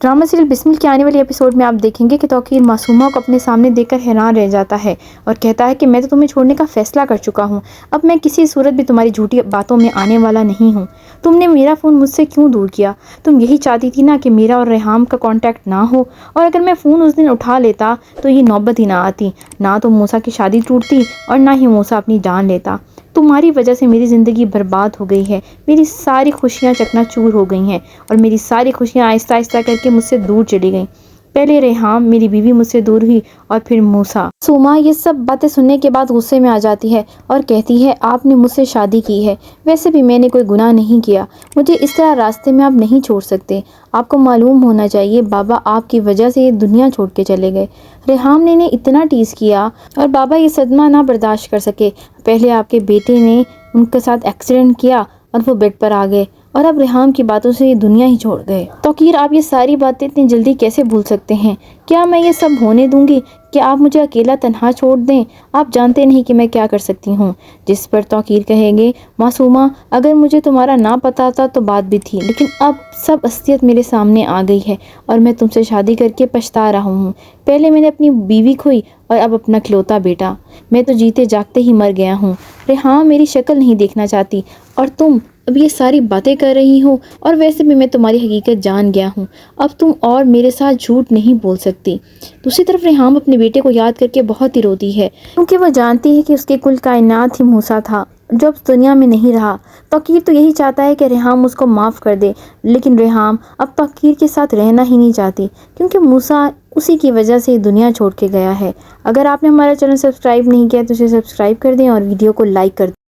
Drama serial Bismil के आने वाले एपिसोड में आप देखेंगे कि तौकीर मासूमा को अपने सामने देखकर हैरान रह जाता है और कहता है कि मैं तो तुम्हें छोड़ने का फैसला कर चुका हूँ। अब मैं किसी सूरत भी तुम्हारी झूठी बातों में आने वाला नहीं हूँ। तुमने मेरा फ़ोन मुझसे क्यों दूर किया? तुम यही चाहती थी ना कि मेरा और रेहाम का कॉन्टैक्ट ना हो, और अगर मैं फ़ोन उस दिन उठा लेता तो ये नौबत ही ना आती, ना तो मूसा की शादी टूटती और ना ही मूसा अपनी जान लेता। तुम्हारी वजह से मेरी ज़िंदगी बर्बाद हो गई है, मेरी सारी खुशियाँ चकनाचूर हो गई हैं और मेरी सारी खुशियाँ आहिस्ता आहिस्ता करके मुझसे दूर चली गईं। पहले रेहाम मेरी बीवी मुझसे दूर हुई और फिर मूसा। सुमा ये सब बातें सुनने के बाद गुस्से में आ जाती है और कहती है, आपने मुझसे शादी की है, वैसे भी मैंने कोई गुनाह नहीं किया, मुझे इस तरह रास्ते में आप नहीं छोड़ सकते। आपको मालूम होना चाहिए बाबा आपकी वजह से ये दुनिया छोड़ के चले गए। रेहाम ने इन्हें इतना टीज़ किया और बाबा ये सदमा ना बर्दाश्त कर सके। पहले आपके बेटे ने उनके साथ एक्सीडेंट किया और वो बेड पर आ गए, और अब रेहाम की बातों से ये दुनिया ही छोड़ गए। तौकीर आप ये सारी बातें इतनी जल्दी कैसे भूल सकते हैं? क्या मैं ये सब होने दूंगी कि आप मुझे अकेला तन्हा छोड़ दें? आप जानते नहीं कि मैं क्या कर सकती हूँ। जिस पर तौकीर कहेंगे, मासूमा अगर मुझे तुम्हारा ना पता था तो बात भी थी, लेकिन अब सब असलियत मेरे सामने आ गई है और मैं तुमसे शादी करके पछता रहा हूँ। पहले मैंने अपनी बीवी खोई और अब अपना खिलौता बेटा। मैं तो जीते जागते ही मर गया हूँ। रेहाम मेरी शक्ल नहीं देखना चाहती और तुम अब ये सारी बातें कर रही हो, और वैसे भी मैं तुम्हारी हकीकत जान गया हूँ। अब तुम और मेरे साथ झूठ नहीं बोल सकती। दूसरी तरफ रेहाम अपने बेटे को याद करके बहुत ही रोती है, क्योंकि वो जानती है कि उसके कुल कायनात ही मूसा था जो अब दुनिया में नहीं रहा। तौकीर तो यही चाहता है कि रेहाम उसको माफ़ कर दे, लेकिन रेहाम अब तौकीर के साथ रहना ही नहीं चाहती, क्योंकि मूसा उसी की वजह से दुनिया छोड़ के गया है। अगर आपने हमारा चैनल सब्सक्राइब नहीं किया तो इसे सब्सक्राइब कर दें और वीडियो को लाइक कर दें।